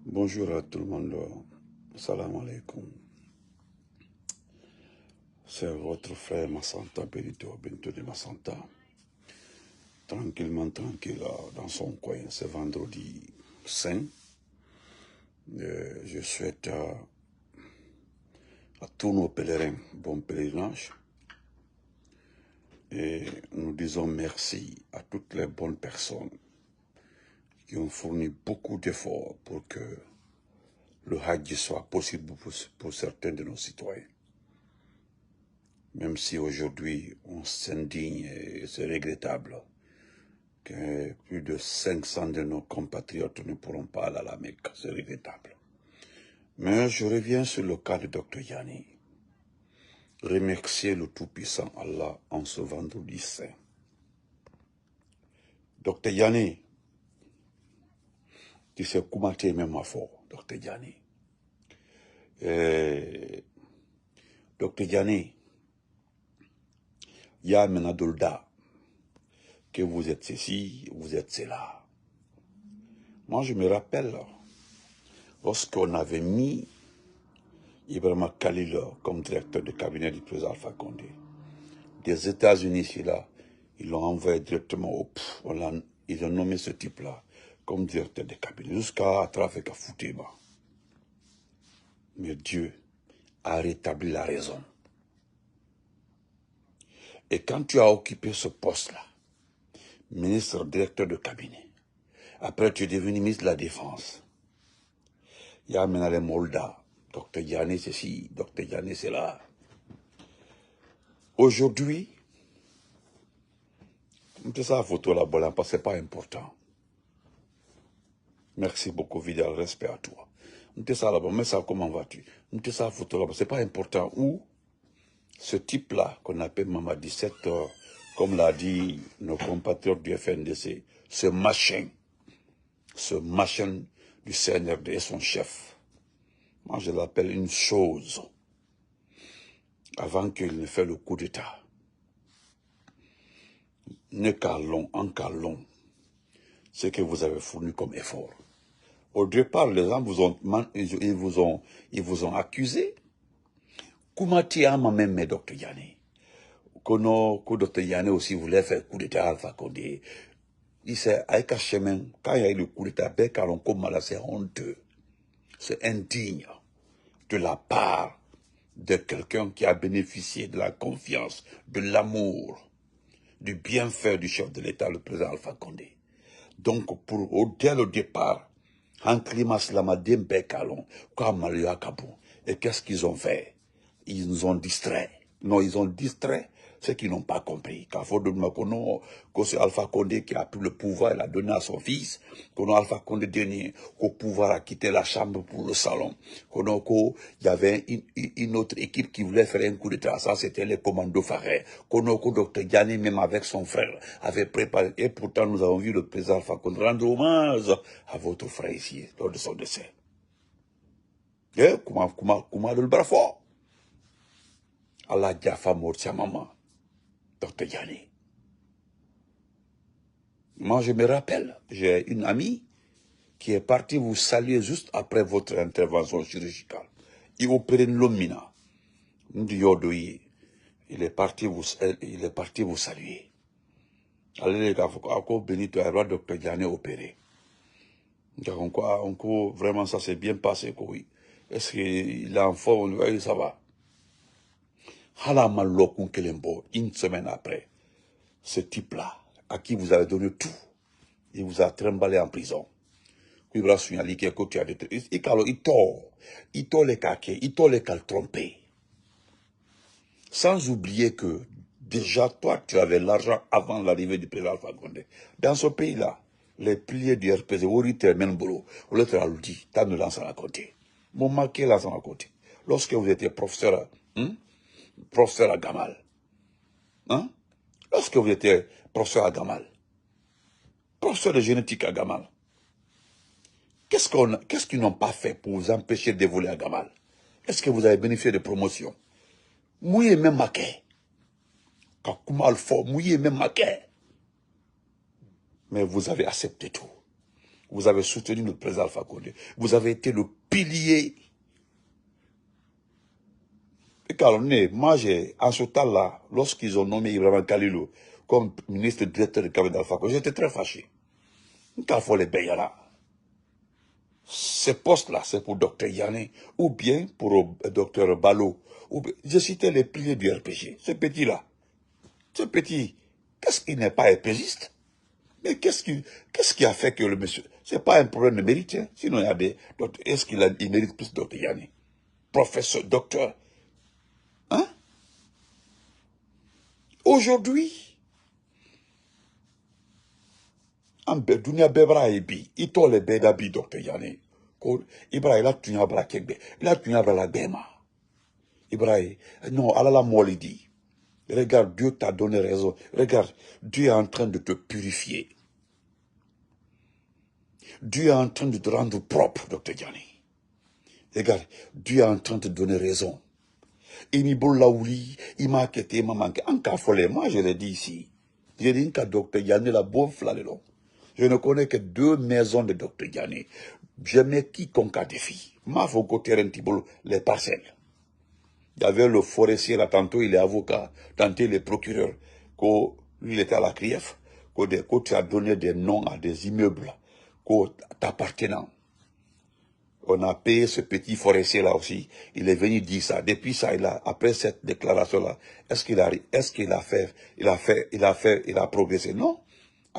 Bonjour à tout le monde. Salam alaikum. C'est votre frère Massanta Benito de Massanta. Tranquillement, tranquille, dans son coin. C'est vendredi saint. Je souhaite à tous nos pèlerins bon pèlerinage. Et nous disons merci à toutes les bonnes personnes qui ont fourni beaucoup d'efforts pour que le Hajj soit possible pour certains de nos citoyens. Même si aujourd'hui on s'indigne et c'est regrettable que plus de 500 de nos compatriotes ne pourront pas aller à la Mecque, c'est regrettable. Mais je reviens sur le cas de Dr Yanni. Remercier le Tout-Puissant Allah en ce vendredi saint. Dr Yanni, tu sais comment tu es même à fort, Dr Yanni. Dr Yanni, ya menadolda, que vous êtes ceci, vous êtes cela. Moi, je me rappelle, lorsqu'on avait mis Ibrahima Khalil comme directeur de cabinet du président Alpha Condé, des États-Unis, là, ils l'ont envoyé directement ils ont nommé ce type-là comme directeur de cabinet, jusqu'à Trafek à Fouteba. Mais Dieu a rétabli la raison. Et quand tu as occupé ce poste-là, ministre directeur de cabinet, après tu es devenu ministre de la Défense, il y a maintenant les Molda, Dr Yanni ceci, Dr Yanni cela. Aujourd'hui, mettez ça à photo là-bas, parce que ce n'est pas important. Merci beaucoup, Vidal, respect à toi. Mettez ça là-bas, mets ça, comment vas-tu? Mettez ça à photo là-bas, ce n'est pas important. Où ce type-là, qu'on appelle Mama 17 heures, comme l'a dit nos compatriotes du FNDC, ce machin du CNRD et son chef, moi je l'appelle une chose, avant qu'il ne fasse le coup d'État. Ne calons, en calons, ce que vous avez fourni comme effort. Au départ, les gens ils vous ont accusé. Comment tu as même Dr Yanni? Que Dr Yanni aussi voulait faire coup d'État à Alpha Condé. Il s'est avec un chemin, quand il y a eu le coup d'État, c'est honteux. C'est indigne de la part de quelqu'un qui a bénéficié de la confiance, de l'amour, du bienfait du chef de l'État, le président Alpha Condé. Donc, dès le départ, en climat slamadem bekalon, comme Malia Kabou. Et qu'est-ce qu'ils ont fait? Ils nous ont distraits. Non, ils ont distrait ceux qui n'ont pas compris. Quand c'est Alpha Condé qui a pris le pouvoir, il a donné à son fils. Quand Alpha Condé dernier, qu'au pouvoir a quitté la chambre pour le salon. Il y avait une autre équipe qui voulait faire un coup d'État. Ça, c'était les commandos Faré. Dr Yanni, même avec son frère, avait préparé. Et pourtant, nous avons vu le président Alpha Condé rendre hommage à votre frère ici, lors de son décès. Et comment le bras fort? Allah Jaffa Mortia Maman, Dr Yanni. Moi, je me rappelle, j'ai une amie qui est partie vous saluer juste après votre intervention chirurgicale. Il opérait l'omina. Il est parti vous saluer. Allez les gars, encore Benito et Dr Yanni opéré. Vraiment, ça s'est bien passé, oui. Est-ce qu'il est en forme? Oui, ça va. Une semaine après, ce type-là, à qui vous avez donné tout, il vous a trimballé en prison. Il tord les caquets, il tord les trompés. Sans oublier que, déjà, toi, tu avais l'argent avant l'arrivée du président Alpha Condé. Dans ce pays-là, les piliers du RPZ, lorsque vous étiez professeur, professeur à Gamal, hein? Lorsque vous étiez professeur à Gamal, professeur de génétique à Gamal, qu'est-ce qu'ils n'ont pas fait pour vous empêcher d'évoluer à Gamal? Est-ce que vous avez bénéficié de promotion? Mouillé même maquet. Kakumal fort, mouillé même maquet. Mais vous avez accepté tout. Vous avez soutenu le président Alpha Condé. Vous avez été le pilier. Et moi, en ce temps-là, lorsqu'ils ont nommé Ibrahim Khalilou comme ministre directeur du cabinet d'Alpha Condé, j'étais très fâché. Ces postes-là, c'est pour Dr Yané ou bien pour Dr Balo. Je citais les piliers du RPG. Ce petit-là, qu'est-ce qu'il n'est pas RPGiste? Mais qu'est-ce qui a fait que le monsieur... C'est pas un problème de mérite. Hein. Sinon, il y a des... Est-ce qu'il mérite plus Dr Yané? Professeur, docteur. Hein? Aujourd'hui, Dunia Bebra Ebi, Itole Bedabi Dr Yané. Ibrahim, il a tué Abra Kegbe. Il a tué Abra la Bema. Ibrahim, non, Allah la dit. Regarde, Dieu t'a donné raison. Regarde, Dieu est en train de te purifier. Dieu est en train de te rendre propre, Dr Diané. Regarde, Dieu est en train de te donner raison. Iniboulaouli, il m'a quitté, il m'a manqué. En cas follet, moi je l'ai dit ici. J'ai dit que Dr Diané, la bonne flalelon. Je ne connais que 2 maisons de Dr Diané. Je mets quiconque à défi. Ma faut côté les parcelles. Il y avait le forestier là, tantôt il est avocat, tantôt il est procureur. Lui il était à la CRIEF. Quand tu as donné des noms à des immeubles t'appartenant. On a payé ce petit forestier là aussi. Il est venu dire ça. Depuis ça, après cette déclaration là, est-ce qu'il a progressé? Non.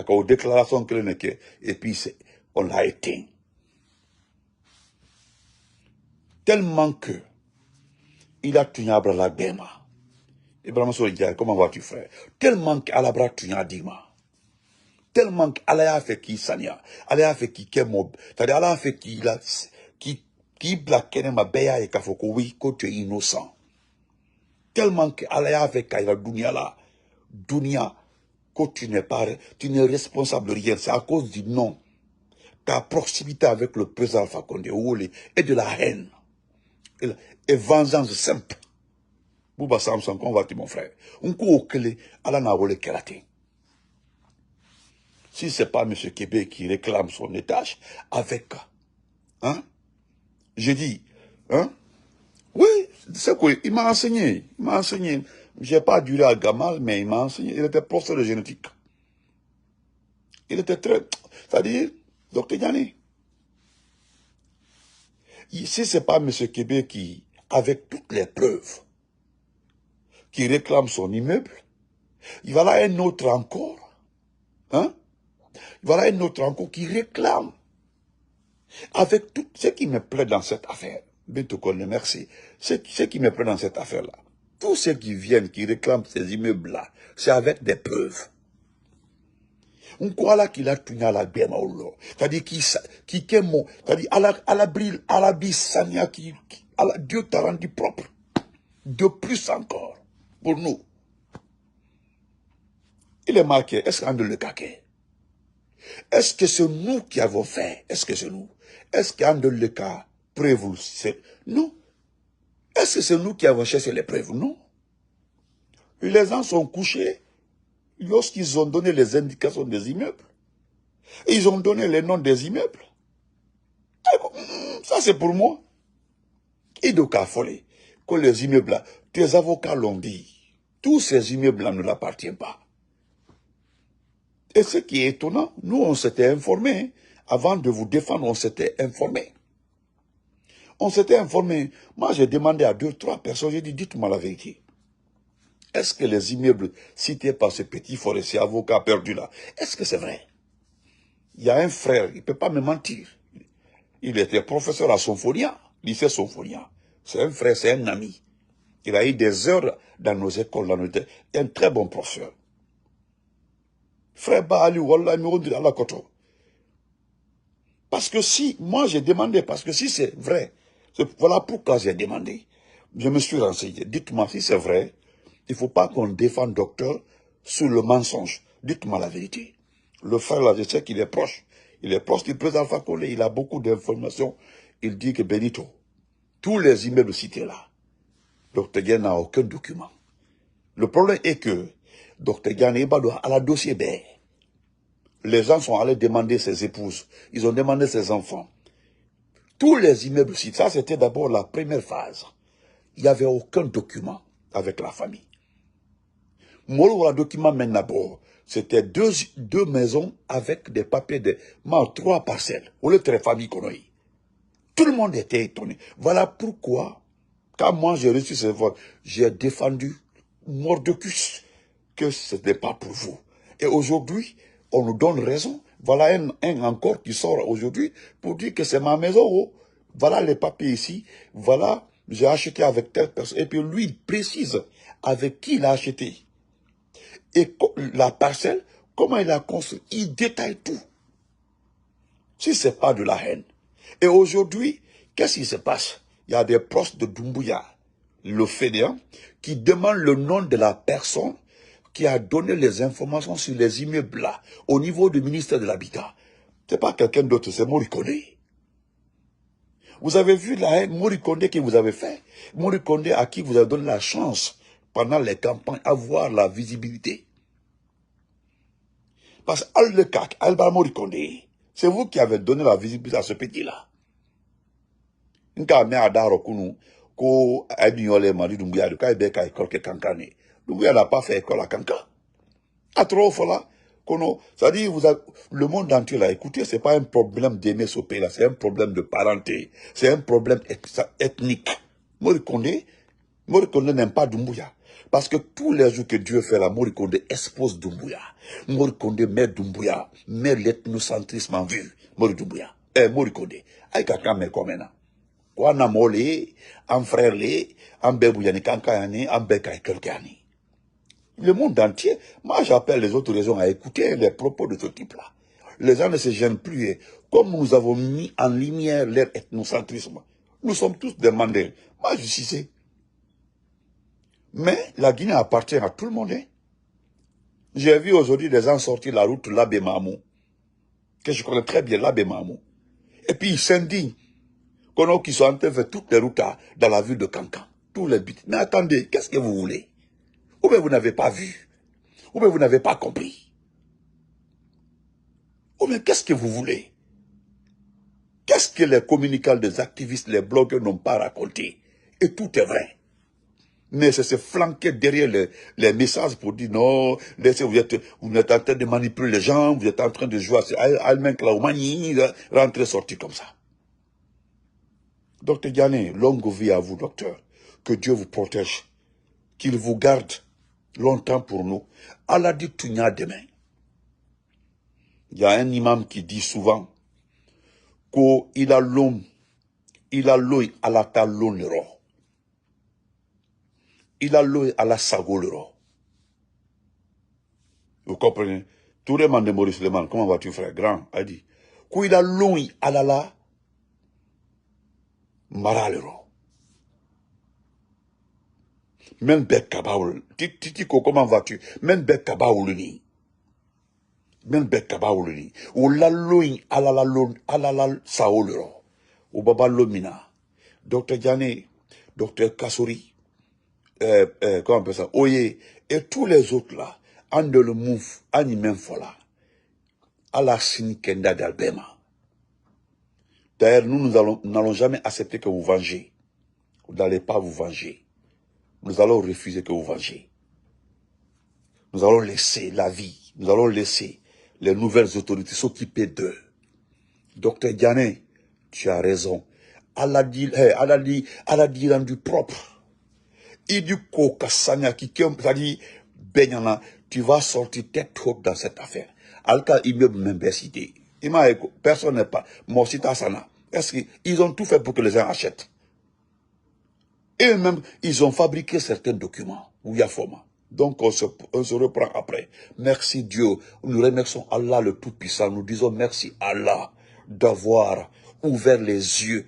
Aux déclarations qu'il n'a que, et puis on l'a éteint. Tellement que il a tué Abra la Bema. Ibrahim Solidia, comment vas-tu frère? Tellement qu'Alabra tué Dima. Tellement qu'Allah a fait qui Sanya. Allah a fait qui Kemob. C'est-à-dire Allah a fait qui blaquait ma béa et Kafoko, oui, que tu es innocent. Tellement qu'Allah a fait Kaira Dunia là. Dunia, que tu n'es responsable de rien. C'est à cause du nom. Ta proximité avec le président Alpha Condé et de la haine. Et vengeance simple. Bouba Samson, comment vas-tu mon frère? On court au clé, Allah n'a volé kérate. Si ce n'est pas M. Kébé qui réclame son étage, avec, hein? J'ai dit, hein? Oui, c'est quoi? Il m'a enseigné. Je n'ai pas duré à Gamal, mais il m'a enseigné. Il était professeur de génétique. Il était très, c'est-à-dire, Dr Diané. Si ce n'est pas M. Kébé qui, avec toutes les preuves, qui réclame son immeuble, il va là un autre encore, hein? Il va là un autre encore qui réclame. Avec tout ce qui me plaît dans cette affaire, merci, ce qui me plaît dans cette affaire-là, tous ceux qui viennent, qui réclament ces immeubles-là, c'est avec des preuves. On croit là qu'il a tenu à la Bémaoulo. C'est-à-dire c'est-à-dire à la Bissania, Dieu t'a rendu propre. De plus encore, pour nous. Il est marqué, est-ce qu'on le caquet? Est-ce que c'est nous qui avons fait? Est-ce que c'est nous? Est-ce qu'un de le cas prévu? Non. Est-ce que c'est nous qui avons cherché les preuves? Non. Les gens sont couchés lorsqu'ils ont donné les indications des immeubles. Et ils ont donné les noms des immeubles. Ça c'est pour moi. Et de cas folie, que les immeubles-là, tes avocats l'ont dit, tous ces immeubles-là ne l'appartiennent pas. Et ce qui est étonnant, nous on s'était informés, avant de vous défendre, on s'était informés. On s'était informé. Moi, j'ai demandé à 2, 3 personnes, j'ai dit, dites-moi la vérité. Est-ce que les immeubles cités par ce petit forestier avocat perdu là, est-ce que c'est vrai? Il y a un frère, il ne peut pas me mentir. Il était professeur à Sonfonia, lycée Sonfonia. C'est un frère, c'est un ami. Il a eu des heures dans nos écoles, un très bon professeur. Frère Baali, Wallah, Allah Koto. Parce que si, moi j'ai demandé, parce que si c'est vrai, voilà pourquoi j'ai demandé. Je me suis renseigné. Dites-moi si c'est vrai. Il ne faut pas qu'on défende docteur sous le mensonge. Dites-moi la vérité. Le frère là, je sais qu'il est proche. Il est proche du président Alpha Condé. Il a beaucoup d'informations. Il dit que Benito, tous les immeubles cités là, Dr Diané n'a aucun document. Le problème est que Dr Diané a la dossier B. Les gens sont allés demander ses épouses. Ils ont demandé ses enfants. Tous les immeubles ici, ça c'était d'abord la première phase. Il n'y avait aucun document avec la famille. Moi, le document maintenant, c'était deux maisons avec des papiers de 3 parcelles. Ou le très famille qu'on a eu. Tout le monde était étonné. Voilà pourquoi, quand moi j'ai reçu ces votes, j'ai défendu Mordecus que ce n'est pas pour vous. Et aujourd'hui, on nous donne raison. Voilà un encore qui sort aujourd'hui pour dire que c'est ma maison. Oh. Voilà les papiers ici. Voilà, j'ai acheté avec telle personne. Et puis lui, il précise avec qui il a acheté. Et la parcelle, comment il a construit. Il détaille tout. Si ce n'est pas de la haine. Et aujourd'hui, qu'est-ce qui se passe? Il y a des proches de Doumbouya, le fainéant, qui demandent le nom de la personne qui a donné les informations sur les immeubles là, au niveau du ministère de l'Habitat. Ce n'est pas quelqu'un d'autre, c'est Morikone. Vous avez vu la haine Morikone que vous avez fait. Morikone à qui vous avez donné la chance, pendant les campagnes, avoir la visibilité. Parce que Alba Morikone, c'est vous qui avez donné la visibilité à ce petit-là. Nka me adaro kunu ko adiole mari Doumbouya de ka be ka école ke kankane. Doumbouya n'a pas fait école à Kankan. À trop fola kono, ça dit le monde entier l'a écouté, c'est pas un problème d'aimer ce pays là, c'est un problème de parenté, c'est un problème ethnique. Morikone n'aime pas Doumbouya. Parce que tous les jours que Dieu fait là, Morikone expose Doumbouya. Morikone met Doumbouya, met l'ethnocentrisme en vue. Morikone. Aïe kaka me komena. Kwana mole, en frère le, en bebouyani kankayani, en bekay kelkani. Le monde entier, moi j'appelle les autres raisons à écouter les propos de ce type-là. Les gens ne se gênent plus. Comme nous avons mis en lumière leur ethnocentrisme, nous sommes tous des mandats. Moi je sais. Mais la Guinée appartient à tout le monde. J'ai vu aujourd'hui des gens sortir la route Labé Mamou, que je connais très bien, Labé Mamou. Et puis ils s'indignent. Qui sont en train de faire toutes les routes dans la ville de Kankan. Tous les buts. Mais attendez, qu'est-ce que vous voulez? Ou bien vous n'avez pas vu? Ou bien vous n'avez pas compris? Ou bien qu'est-ce que vous voulez? Qu'est-ce que les communicants des activistes, les blogueurs n'ont pas raconté? Et tout est vrai. Mais c'est se flanquer derrière les messages pour dire non, laissez, vous êtes en train de manipuler les gens, vous êtes en train de jouer à Allemagne, rentrer, sortir comme ça. Docteur Diané, longue vie à vous, docteur. Que Dieu vous protège. Qu'il vous garde longtemps pour nous. Allah dit tout demain. Il y a un imam qui dit souvent qu'il a l'homme, il a l'œil à la talonero. Il a l'œil à la sagolero. Vous comprenez? Tout le monde de Maurice Leman, comment vas-tu, frère? Grand, a dit. Qu'il a l'œil à la maralero. Même Bek Kabaoul. Titiko, comment vas-tu? Même Bek Kabaouluni. Même Bek Kabaouluni. Ou la loin, alala saolero. Ou baba lomina. Docteur Diané, docteur Kassouri, comment on appelle ça? Oye, et tous les autres là, en de le mouf, en y même fola. À la sinikenda d'Albema. D'ailleurs, nous n'allons jamais accepter que vous vengez. Vous n'allez pas vous venger. Nous allons refuser que vous vengez. Nous allons laisser la vie, nous allons laisser les nouvelles autorités s'occuper d'eux. Docteur Diané, tu as raison. Allah dit rendu propre. Il dit qu'Okasanya qui dit Benyana, tu vas sortir tête haute dans cette affaire. Alka immeuble membresité. Personne n'est pas. Morsita Sana. Est-ce qu'ils ont tout fait pour que les gens achètent? Et eux-mêmes, ils ont fabriqué certains documents. Ouyafoma. Donc on se reprend après. Merci Dieu. Nous remercions Allah le Tout-Puissant. Nous disons merci Allah d'avoir ouvert les yeux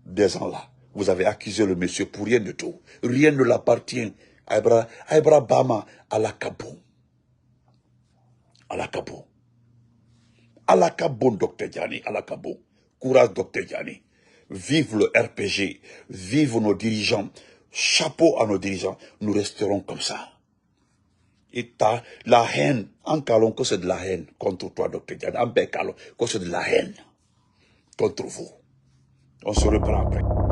des gens là. Vous avez accusé le monsieur pour rien de tout. Rien ne l'appartient à Bama, à la Kabou. À la Kabou. À la Kabou, docteur Diané, à la Kabou. Courage, docteur Diané. Vive le RPG. Vive nos dirigeants. Chapeau à nos dirigeants. Nous resterons comme ça. Et la haine, en calon que c'est de la haine contre toi, Dr. Diane, en calon que c'est de la haine contre vous. On se reprend après.